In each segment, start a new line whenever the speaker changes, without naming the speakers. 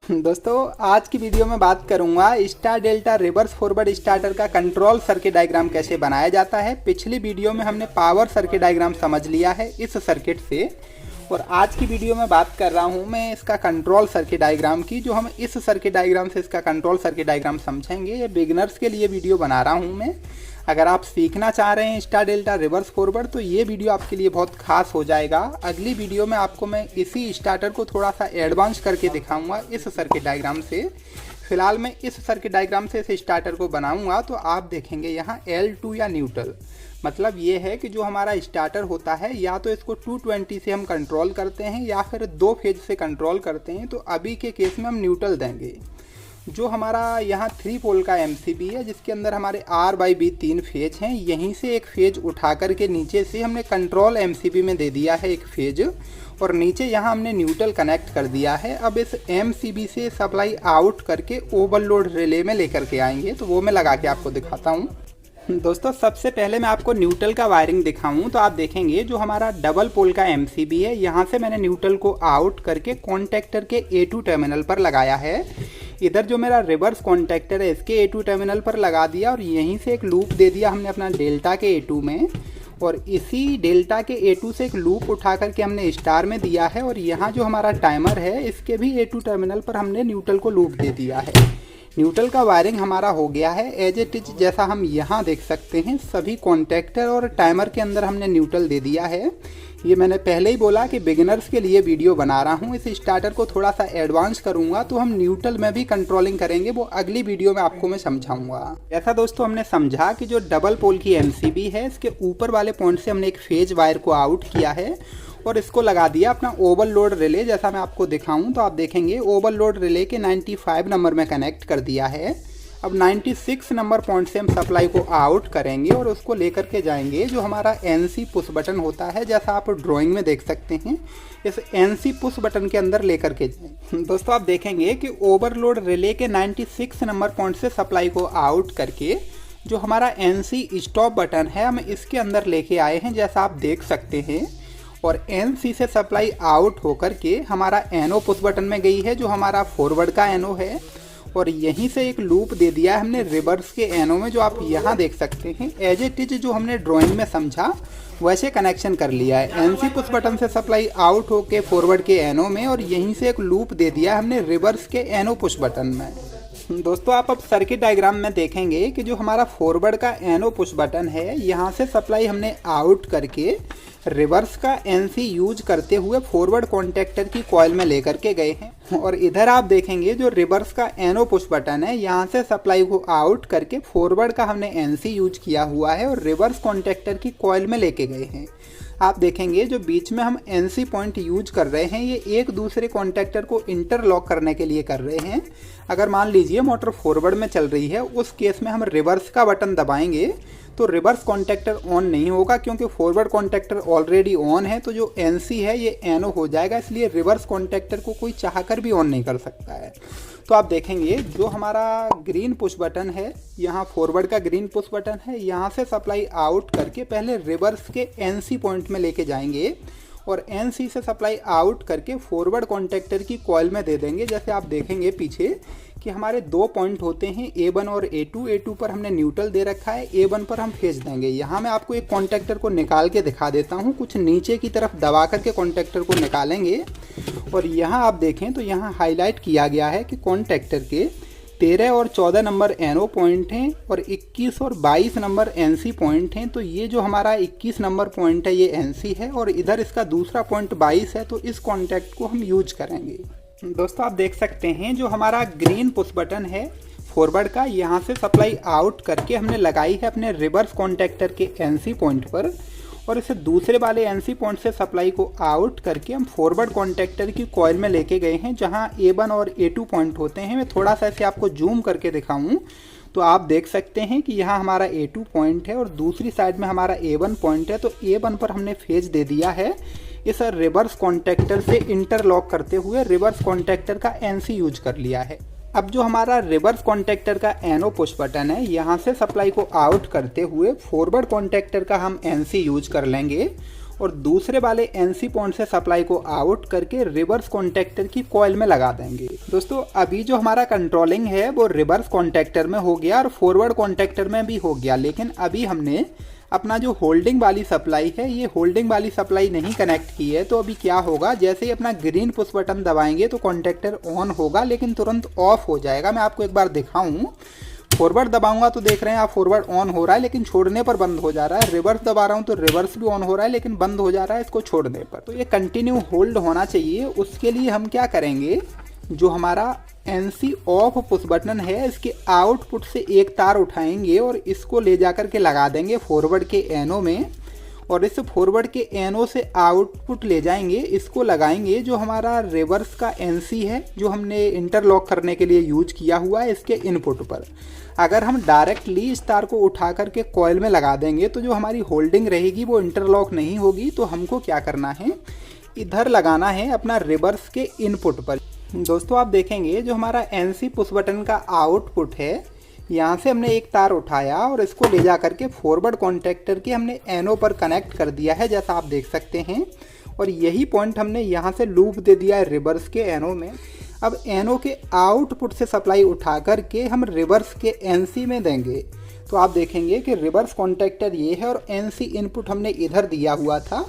दोस्तों आज की वीडियो में बात करूंगा star delta reverse forward starter का कंट्रोल सर्किट डायग्राम कैसे बनाया जाता है। पिछली वीडियो में हमने पावर सर्किट डायग्राम समझ लिया है इस सर्किट से, और आज की वीडियो में बात कर रहा हूं मैं इसका कंट्रोल सर्किट डायग्राम की। जो हम इस सर्किट डायग्राम से इसका कंट्रोल सर्किट डायग्राम समझेंगे, ये बिगिनर्स के लिए वीडियो बना रहा हूं मैं। अगर आप सीखना चाह रहे हैं स्टार डेल्टा रिवर्स फॉरवर्ड तो ये वीडियो आपके लिए बहुत खास हो जाएगा। अगली वीडियो में आपको मैं इसी स्टार्टर को थोड़ा सा एडवांस करके दिखाऊंगा इस सर्किट डायग्राम से। फिलहाल मैं इस सर्किट डायग्राम से इस स्टार्टर को बनाऊंगा तो आप देखेंगे यहाँ L2 या न्यूट्रल, मतलब ये है कि जो हमारा स्टार्टर होता है या तो इसको 220 से हम कंट्रोल करते हैं या फिर 2 फेज से कंट्रोल करते हैं। तो अभी के केस में हम न्यूट्रल देंगे। जो हमारा यहाँ 3 पोल का MCB है जिसके अंदर हमारे R/B 3 फेज हैं, यहीं से एक फेज उठा कर के नीचे से हमने कंट्रोल MCB में दे दिया है एक फेज, और नीचे यहाँ हमने न्यूट्रल कनेक्ट कर दिया है। अब इस MCB से सप्लाई आउट करके ओवरलोड रिले में लेकर के आएंगे, तो वो मैं लगा के आपको दिखाता हूँ। दोस्तों सबसे पहले मैं आपको न्यूट्रल का वायरिंग दिखाऊं तो आप देखेंगे जो हमारा डबल पोल का MCB है, यहाँ से मैंने न्यूट्रल को आउट करके कॉन्टैक्टर के A2 टर्मिनल पर लगाया है। इधर जो मेरा रिवर्स कॉन्टैक्टर है इसके A2 टर्मिनल पर लगा दिया, और यहीं से एक लूप दे दिया हमने अपना डेल्टा के A2 में, और इसी डेल्टा के A2 से एक लूप उठा करके हमने स्टार में दिया है। और यहाँ जो हमारा टाइमर है इसके भी A2 टर्मिनल पर हमने न्यूट्रल को लूप दे दिया है। न्यूट्रल का वायरिंग हमारा हो गया है एज इट इज, जैसा हम यहाँ देख सकते हैं। सभी कॉन्टैक्टर और टाइमर के अंदर हमने न्यूट्रल दे दिया है। ये मैंने पहले ही बोला कि बिगिनर्स के लिए वीडियो बना रहा हूँ। इस स्टार्टर को थोड़ा सा एडवांस करूँगा तो हम न्यूट्रल में भी कंट्रोलिंग करेंगे, वो अगली वीडियो में आपको मैं समझाऊंगा। ऐसा दोस्तों हमने समझा कि जो डबल पोल की MCB है इसके ऊपर वाले पॉइंट से हमने एक फेज वायर को आउट किया है और इसको लगा दिया अपना ओवरलोड रिले। जैसा मैं आपको दिखाऊं तो आप देखेंगे ओवरलोड रिले के 95 नंबर में कनेक्ट कर दिया है। अब 96 नंबर पॉइंट से हम सप्लाई को आउट करेंगे और उसको लेकर के जाएंगे जो हमारा NC पुश बटन होता है, जैसा आप ड्राइंग में देख सकते हैं। इस NC पुश बटन के अंदर लेकर के जाएं। दोस्तों आप देखेंगे कि ओवरलोड रिले के 96 नंबर पॉइंट से सप्लाई को आउट करके जो हमारा NC स्टॉप बटन है हम इसके अंदर लेके आए हैं, जैसा आप देख सकते हैं। और NC से सप्लाई आउट होकर के हमारा NO पुश बटन में गई है, जो हमारा फॉरवर्ड का NO है, और यहीं से एक लूप दे दिया है हमने रिवर्स के NO में, जो आप यहाँ देख सकते हैं। एज इट इज जो हमने ड्राइंग में समझा वैसे कनेक्शन कर लिया है। NC पुश बटन से सप्लाई आउट होके फॉरवर्ड के NO में, और यहीं से एक लूप दे दिया हमने रिवर्स के NO पुश बटन में। दोस्तों आप अब सर्किट डायग्राम में देखेंगे कि जो हमारा फॉरवर्ड का NO पुश बटन है, यहाँ से सप्लाई हमने आउट करके रिवर्स का NC यूज करते हुए फॉरवर्ड कॉन्टैक्टर की कॉइल में लेकर के गए हैं। और इधर आप देखेंगे जो रिवर्स का NO पुश बटन है, यहाँ से सप्लाई को आउट करके फॉरवर्ड का हमने NC यूज किया हुआ है और रिवर्स कॉन्टैक्टर की कॉइल में लेके गए हैं। आप देखेंगे जो बीच में हम NC पॉइंट यूज कर रहे हैं ये एक दूसरे कॉन्टैक्टर को इंटरलॉक करने के लिए कर रहे हैं। अगर मान लीजिए मोटर फॉरवर्ड में चल रही है, उस केस में हम रिवर्स का बटन दबाएंगे तो रिवर्स कॉन्टैक्टर ऑन नहीं होगा, क्योंकि फॉरवर्ड कॉन्टैक्टर ऑलरेडी ऑन है। तो जो NC है ये NO हो जाएगा, इसलिए रिवर्स कॉन्टैक्टर को कोई चाहकर भी ऑन नहीं कर सकता है। तो आप देखेंगे जो हमारा ग्रीन पुश बटन है, यहाँ फॉरवर्ड का ग्रीन पुश बटन है, यहाँ से सप्लाई आउट करके पहले रिवर्स के NC पॉइंट में लेके जाएंगे और NC से सप्लाई आउट करके फॉरवर्ड कॉन्टैक्टर की कॉइल में दे देंगे। जैसे आप देखेंगे पीछे कि हमारे 2 पॉइंट होते हैं A1 और A2। A2 पर हमने न्यूट्रल दे रखा है, A1 पर हम फेज देंगे। यहाँ मैं आपको एक कॉन्टैक्टर को निकाल के दिखा देता हूँ। कुछ नीचे की तरफ दबा करके कॉन्टैक्टर को निकालेंगे, और यहाँ आप देखें तो यहाँ हाईलाइट किया गया है कि कॉन्टैक्टर के 13 और 14 नंबर NO पॉइंट हैं और 21 और 22 नंबर NC पॉइंट हैं। तो ये जो हमारा 21 नंबर पॉइंट है ये NC है, और इधर इसका दूसरा पॉइंट 22 है, तो इस कॉन्टैक्ट को हम यूज करेंगे। दोस्तों आप देख सकते हैं जो हमारा ग्रीन पुश बटन है फॉरवर्ड का, यहाँ से सप्लाई आउट करके हमने लगाई है अपने रिवर्स कॉन्टैक्टर के NC पॉइंट पर, और इसे दूसरे वाले NC पॉइंट से सप्लाई को आउट करके हम फॉरवर्ड कॉन्टैक्टर की कॉइल में लेके गए हैं, जहां A1 और A2 पॉइंट होते हैं। मैं थोड़ा सा इसे आपको जूम करके दिखाऊं तो आप देख सकते हैं कि यहाँ हमारा A2 पॉइंट है और दूसरी साइड में हमारा A1 पॉइंट है। तो A1 पर हमने फेज दे दिया है इस रिवर्स कॉन्टैक्टर से इंटरलॉक करते हुए रिवर्स कॉन्टैक्टर का NC यूज कर लिया है। अब जो हमारा रिवर्स कॉन्टैक्टर का NO पुश बटन है, यहाँ से सप्लाई को आउट करते हुए फॉरवर्ड कॉन्टैक्टर का हम NC यूज कर लेंगे, और दूसरे वाले NC पॉइंट से सप्लाई को आउट करके रिवर्स कॉन्टैक्टर की कॉइल में लगा देंगे। दोस्तों अभी जो हमारा कंट्रोलिंग है वो रिवर्स कॉन्टैक्टर में हो गया और फॉरवर्ड कॉन्टैक्टर में भी हो गया, लेकिन अभी हमने अपना जो होल्डिंग वाली सप्लाई है ये होल्डिंग वाली सप्लाई नहीं कनेक्ट की है। तो अभी क्या होगा, जैसे ही अपना ग्रीन पुश बटन दबाएंगे तो कॉन्टैक्टर ऑन होगा लेकिन तुरंत ऑफ हो जाएगा। मैं आपको एक बार दिखाऊं, फॉरवर्ड दबाऊंगा तो देख रहे हैं आप फॉरवर्ड ऑन हो रहा है लेकिन छोड़ने पर बंद हो जा रहा है। रिवर्स दबा रहा हूं तो रिवर्स भी ऑन हो रहा है लेकिन बंद हो जा रहा है इसको छोड़ने पर। तो ये कंटिन्यू होल्ड होना चाहिए। उसके लिए हम क्या करेंगे, जो हमारा NC ऑफ पुश बटन है इसके आउटपुट से एक तार उठाएंगे और इसको ले जाकर के लगा देंगे फॉरवर्ड के एनो में, और इस फॉरवर्ड के एनो से आउटपुट ले जाएंगे, इसको लगाएंगे जो हमारा रिवर्स का NC है जो हमने इंटरलॉक करने के लिए यूज किया हुआ है इसके इनपुट पर। अगर हम डायरेक्टली इस तार को उठा करके कॉइल में लगा देंगे तो जो हमारी होल्डिंग रहेगी वो इंटरलॉक नहीं होगी। तो हमको क्या करना है, इधर लगाना है अपना रिवर्स के इनपुट पर। दोस्तों आप देखेंगे जो हमारा NC पुश बटन का आउटपुट है यहाँ से हमने एक तार उठाया और इसको ले जा करके फॉरवर्ड कॉन्टैक्टर के हमने एनो पर कनेक्ट कर दिया है जैसा आप देख सकते हैं, और यही पॉइंट हमने यहाँ से लूप दे दिया है रिवर्स के एनो में। अब एनो के आउटपुट से सप्लाई उठा करके हम रिवर्स के NC में देंगे। तो आप देखेंगे कि रिवर्स कॉन्टैक्टर ये है और NC इनपुट हमने इधर दिया हुआ था।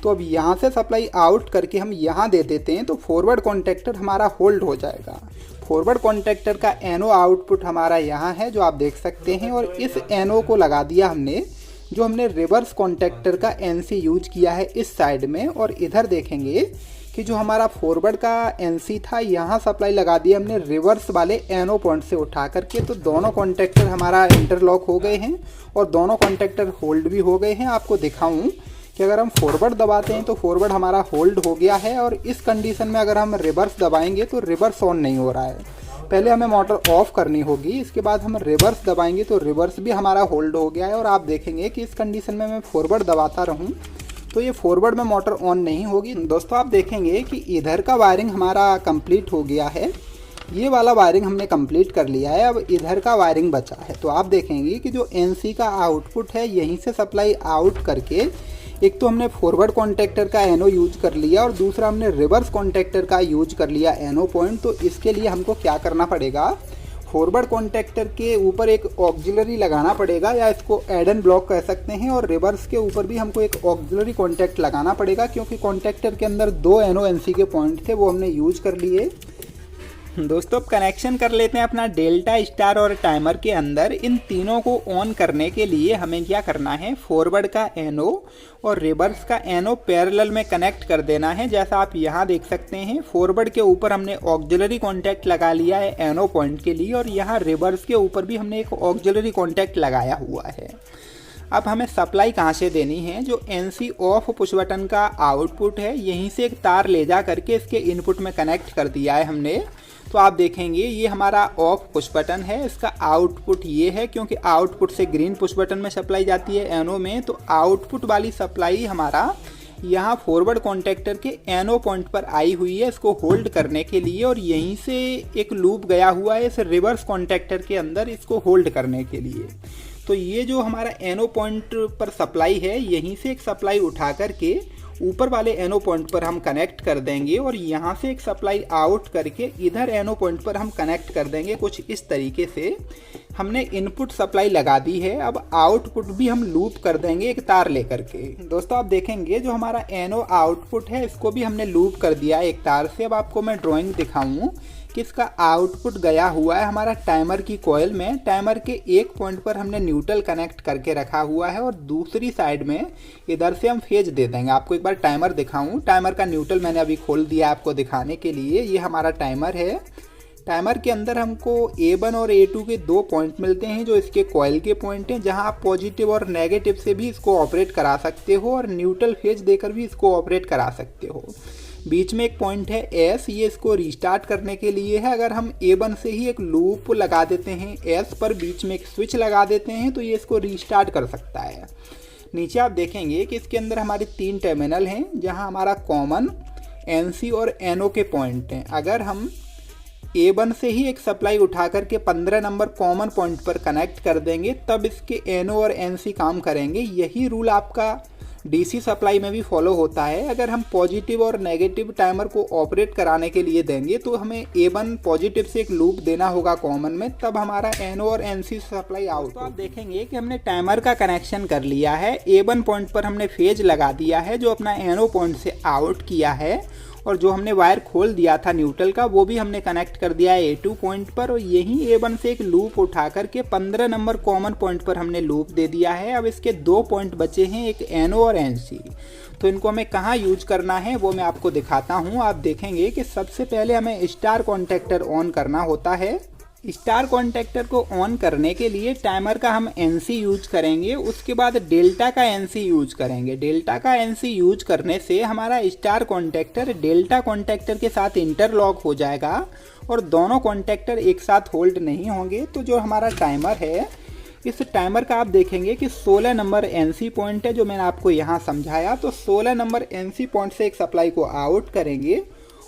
तो अब यहाँ से सप्लाई आउट करके हम यहाँ दे देते हैं तो फॉरवर्ड कॉन्टैक्टर हमारा होल्ड हो जाएगा। फॉरवर्ड कॉन्टैक्टर का एनो आउटपुट हमारा यहाँ है जो आप देख सकते हैं, और इस एनो को लगा दिया हमने जो हमने रिवर्स कॉन्टैक्टर का NC यूज किया है इस साइड में। और इधर देखेंगे कि जो हमारा फॉरवर्ड का NC था यहाँ सप्लाई लगा दिया हमने रिवर्स वाले एनो पॉइंट से उठा करके। तो दोनों कॉन्टैक्टर हमारा इंटरलॉक हो गए हैं और दोनों कॉन्टैक्टर होल्ड भी हो गए हैं। आपको दिखाऊं कि अगर हम फॉरवर्ड दबाते हैं तो फॉरवर्ड हमारा होल्ड हो गया है, और इस कंडीशन में अगर हम रिवर्स दबाएंगे तो रिवर्स ऑन नहीं हो रहा है। पहले हमें मोटर ऑफ करनी होगी, इसके बाद हम रिवर्स दबाएंगे तो रिवर्स भी हमारा होल्ड हो गया है। और आप देखेंगे कि इस कंडीशन में मैं फॉरवर्ड दबाता रहूं तो ये फॉरवर्ड में मोटर ऑन नहीं होगी। दोस्तों आप देखेंगे कि इधर का वायरिंग हमारा कंप्लीट हो गया है, ये वाला वायरिंग हमने कंप्लीट कर लिया है। अब इधर का वायरिंग बचा है। तो आप देखेंगे कि जो NC का आउटपुट है यहीं से सप्लाई आउट करके एक तो हमने फॉरवर्ड कॉन्टैक्टर का एनो यूज कर लिया और दूसरा हमने रिवर्स कॉन्टैक्टर का यूज कर लिया एनो पॉइंट। तो इसके लिए हमको क्या करना पड़ेगा, फॉरवर्ड कॉन्टैक्टर के ऊपर एक ऑक्सिलरी लगाना पड़ेगा या इसको एड एंड ब्लॉक कह सकते हैं, और रिवर्स के ऊपर भी हमको एक ऑक्सिलरी कॉन्टैक्ट लगाना पड़ेगा क्योंकि कॉन्टैक्टर के अंदर 2 एनो NC के पॉइंट थे वो हमने यूज कर लिए। दोस्तों अब कनेक्शन कर लेते हैं अपना डेल्टा स्टार और टाइमर के अंदर। इन तीनों को ऑन करने के लिए हमें क्या करना है, फॉरवर्ड का एनो और रिवर्स का एनो पैरेलल में कनेक्ट कर देना है। जैसा आप यहाँ देख सकते हैं फॉरवर्ड के ऊपर हमने ऑक्सिलरी कॉन्टैक्ट लगा लिया है एनो पॉइंट के लिए, और यहाँ रिवर्स के ऊपर भी हमने एक ऑक्सिलरी कॉन्टैक्ट लगाया हुआ है। अब हमें सप्लाई कहाँ से देनी है, जो NC ऑफ पुश बटन का आउटपुट है यहीं से एक तार ले जा करके इसके इनपुट में कनेक्ट कर दिया है हमने। तो आप देखेंगे ये हमारा ऑफ पुश बटन है, इसका आउटपुट ये है क्योंकि आउटपुट से ग्रीन पुश बटन में सप्लाई जाती है एनो में। तो आउटपुट वाली सप्लाई हमारा यहाँ फॉरवर्ड कॉन्टैक्टर के एनो पॉइंट पर आई हुई है इसको होल्ड करने के लिए, और यहीं से एक लूप गया हुआ है इस रिवर्स कॉन्टैक्टर के अंदर इसको होल्ड करने के लिए। तो ये जो हमारा एनो पॉइंट पर सप्लाई है यहीं से एक सप्लाई उठा करके ऊपर वाले एनो पॉइंट पर हम कनेक्ट कर देंगे, और यहाँ से एक सप्लाई आउट करके इधर एनो पॉइंट पर हम कनेक्ट कर देंगे। कुछ इस तरीके से हमने इनपुट सप्लाई लगा दी है। अब आउटपुट भी हम लूप कर देंगे एक तार लेकर के। दोस्तों आप देखेंगे जो हमारा एनो आउटपुट है इसको भी हमने लूप कर दिया है एक तार से। अब आपको मैं ड्राइंग दिखाऊं कि इसका आउटपुट गया हुआ है हमारा टाइमर की कॉइल में। टाइमर के एक पॉइंट पर हमने न्यूट्रल कनेक्ट करके रखा हुआ है और दूसरी साइड में इधर से हम फेज दे देंगे। आपको एक बार टाइमर दिखाऊं, टाइमर का न्यूट्रल मैंने अभी खोल दिया आपको दिखाने के लिए। ये हमारा टाइमर है। टाइमर के अंदर हमको A1 और A2 के 2 पॉइंट मिलते हैं जो इसके कॉइल के पॉइंट हैं, जहां आप पॉजिटिव और नेगेटिव से भी इसको ऑपरेट करा सकते हो और न्यूट्रल फेज देकर भी इसको ऑपरेट करा सकते हो। बीच में एक पॉइंट है S, ये इसको रीस्टार्ट करने के लिए है। अगर हम A1 से ही एक लूप लगा देते हैं S पर, बीच में एक स्विच लगा देते हैं तो ये इसको रीस्टार्ट कर सकता है। नीचे आप देखेंगे कि इसके अंदर हमारे 3 टर्मिनल हैं जहां हमारा कॉमन NC और NO के पॉइंट हैं। अगर हम A1 से ही एक सप्लाई उठा करके 15 नंबर कॉमन पॉइंट पर कनेक्ट कर देंगे तब इसके NO और NC काम करेंगे। यही रूल आपका डीसी सप्लाई में भी फॉलो होता है। अगर हम पॉजिटिव और नेगेटिव टाइमर को ऑपरेट कराने के लिए देंगे तो हमें A1 पॉजिटिव से एक लूप देना होगा कॉमन में, तब हमारा NO और NC सप्लाई आउट। तो आप देखेंगे कि हमने टाइमर का कनेक्शन कर लिया है। A1 पॉइंट पर हमने फेज लगा दिया है जो अपना NO पॉइंट से आउट किया है, और जो हमने वायर खोल दिया था न्यूट्रल का वो भी हमने कनेक्ट कर दिया है A2 पॉइंट पर, और यही A1 से एक लूप उठा करके 15 नंबर कॉमन पॉइंट पर हमने लूप दे दिया है। अब इसके 2 पॉइंट बचे हैं, एक NO और NC। तो इनको हमें कहाँ यूज करना है वो मैं आपको दिखाता हूँ। आप देखेंगे कि सबसे पहले हमें स्टार कॉन्टैक्टर ऑन करना होता है। स्टार कॉन्टैक्टर को ऑन करने के लिए टाइमर का हम NC यूज करेंगे, उसके बाद डेल्टा का NC यूज करेंगे। डेल्टा का NC यूज करने से हमारा स्टार कॉन्टैक्टर डेल्टा कॉन्टैक्टर के साथ इंटरलॉक हो जाएगा और दोनों कॉन्टैक्टर एक साथ होल्ड नहीं होंगे। तो जो हमारा टाइमर है, इस टाइमर का आप देखेंगे कि 16 नंबर NC पॉइंट है जो मैंने आपको यहाँ समझाया। तो 16 नंबर NC पॉइंट से एक सप्लाई को आउट करेंगे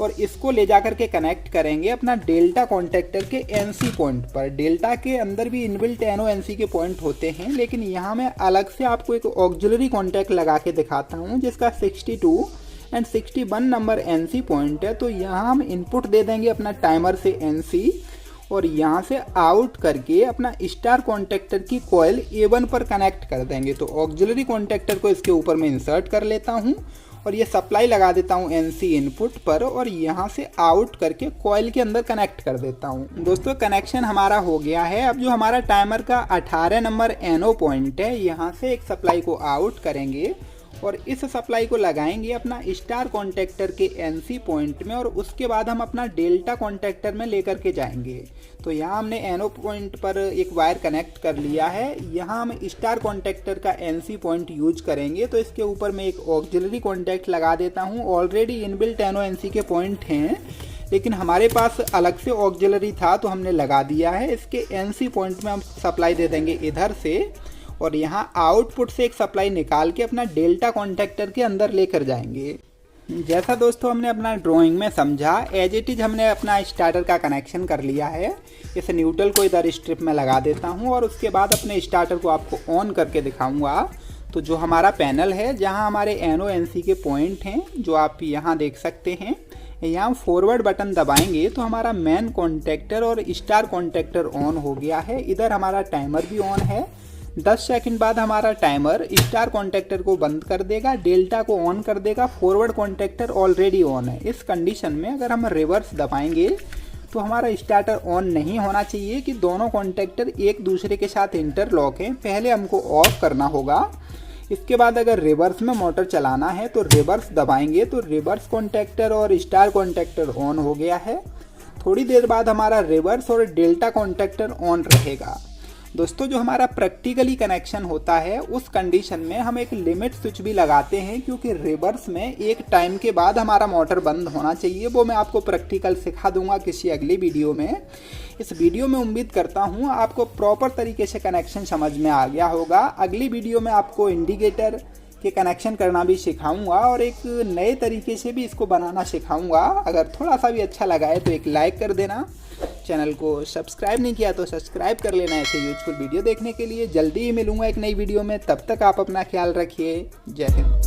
और इसको ले जाकर के कनेक्ट करेंगे अपना डेल्टा कॉन्टैक्टर के NC पॉइंट पर। डेल्टा के अंदर भी इनबिल्ट NO NC के पॉइंट होते हैं, लेकिन यहाँ मैं अलग से आपको एक ऑक्सिलरी कॉन्टैक्ट लगा के दिखाता हूँ जिसका 62 एंड 61 नंबर NC पॉइंट है। तो यहाँ हम इनपुट दे देंगे अपना टाइमर से NC और यहाँ से आउट करके अपना स्टार कॉन्टैक्टर की कॉइल A1 पर कनेक्ट कर देंगे। तो ऑक्सिलरी कॉन्टैक्टर को इसके ऊपर मैं इंसर्ट कर लेता हूँ और ये सप्लाई लगा देता हूँ NC इनपुट पर, और यहाँ से आउट करके कॉइल के अंदर कनेक्ट कर देता हूँ। दोस्तों कनेक्शन हमारा हो गया है। अब जो हमारा टाइमर का 18 नंबर NO पॉइंट है, यहाँ से एक सप्लाई को आउट करेंगे और इस सप्लाई को लगाएंगे अपना स्टार कॉन्टैक्टर के NC पॉइंट में, और उसके बाद हम अपना डेल्टा कॉन्टैक्टर में लेकर के जाएंगे। तो यहाँ हमने NO पॉइंट पर एक वायर कनेक्ट कर लिया है। यहाँ हम स्टार कॉन्टैक्टर का NC पॉइंट यूज करेंगे, तो इसके ऊपर मैं एक ऑक्सिलरी कॉन्टैक्ट लगा देता हूँ। ऑलरेडी इनबिल्ट NO NC के पॉइंट हैं, लेकिन हमारे पास अलग से ऑक्सिलरी था तो हमने लगा दिया है। इसके NC पॉइंट में हम सप्लाई दे देंगे इधर से, और यहाँ आउटपुट से एक सप्लाई निकाल के अपना डेल्टा कॉन्टैक्टर के अंदर लेकर जाएंगे। जैसा दोस्तों हमने अपना ड्राइंग में समझा, एज इट इज हमने अपना स्टार्टर का कनेक्शन कर लिया है। इस न्यूट्रल को इधर स्ट्रिप में लगा देता हूँ और उसके बाद अपने स्टार्टर को आपको ऑन करके दिखाऊंगा। तो जो हमारा पैनल है, जहाँ हमारे NO NC के पॉइंट हैं जो आप यहाँ देख सकते हैं, यहाँ फॉरवर्ड बटन दबाएंगे तो हमारा मेन कॉन्टैक्टर और स्टार कॉन्टैक्टर ऑन हो गया है। इधर हमारा टाइमर भी ऑन है। 10 सेकंड बाद हमारा टाइमर स्टार कॉन्टैक्टर को बंद कर देगा, डेल्टा को ऑन कर देगा, फॉरवर्ड कॉन्टैक्टर ऑलरेडी ऑन है। इस कंडीशन में अगर हम रिवर्स दबाएंगे तो हमारा स्टार्टर ऑन नहीं होना चाहिए कि दोनों कॉन्टैक्टर एक दूसरे के साथ इंटरलॉक हैं। पहले हमको ऑफ करना होगा। इसके बाद अगर रिवर्स में मोटर चलाना है तो रिवर्स दबाएंगे तो रिवर्स कॉन्टैक्टर और स्टार कॉन्टैक्टर ऑन हो गया है। थोड़ी देर बाद हमारा रिवर्स और डेल्टा कॉन्टैक्टर ऑन रहेगा। दोस्तों जो हमारा प्रैक्टिकली कनेक्शन होता है उस कंडीशन में हम एक लिमिट स्विच भी लगाते हैं, क्योंकि रिवर्स में एक टाइम के बाद हमारा मोटर बंद होना चाहिए। वो मैं आपको प्रैक्टिकल सिखा दूंगा किसी अगली वीडियो में। इस वीडियो में उम्मीद करता हूँ आपको प्रॉपर तरीके से कनेक्शन समझ में आ गया होगा। अगली वीडियो में आपको इंडिकेटर के कनेक्शन करना भी सिखाऊंगा और एक नए तरीके से भी इसको बनाना सिखाऊंगा। अगर थोड़ा सा भी अच्छा लगा है तो एक लाइक कर देना। चैनल को सब्सक्राइब नहीं किया तो सब्सक्राइब कर लेना ऐसे यूजफुल वीडियो देखने के लिए। जल्दी ही मिलूंगा एक नई वीडियो में, तब तक आप अपना ख्याल रखिए। जय हिंद।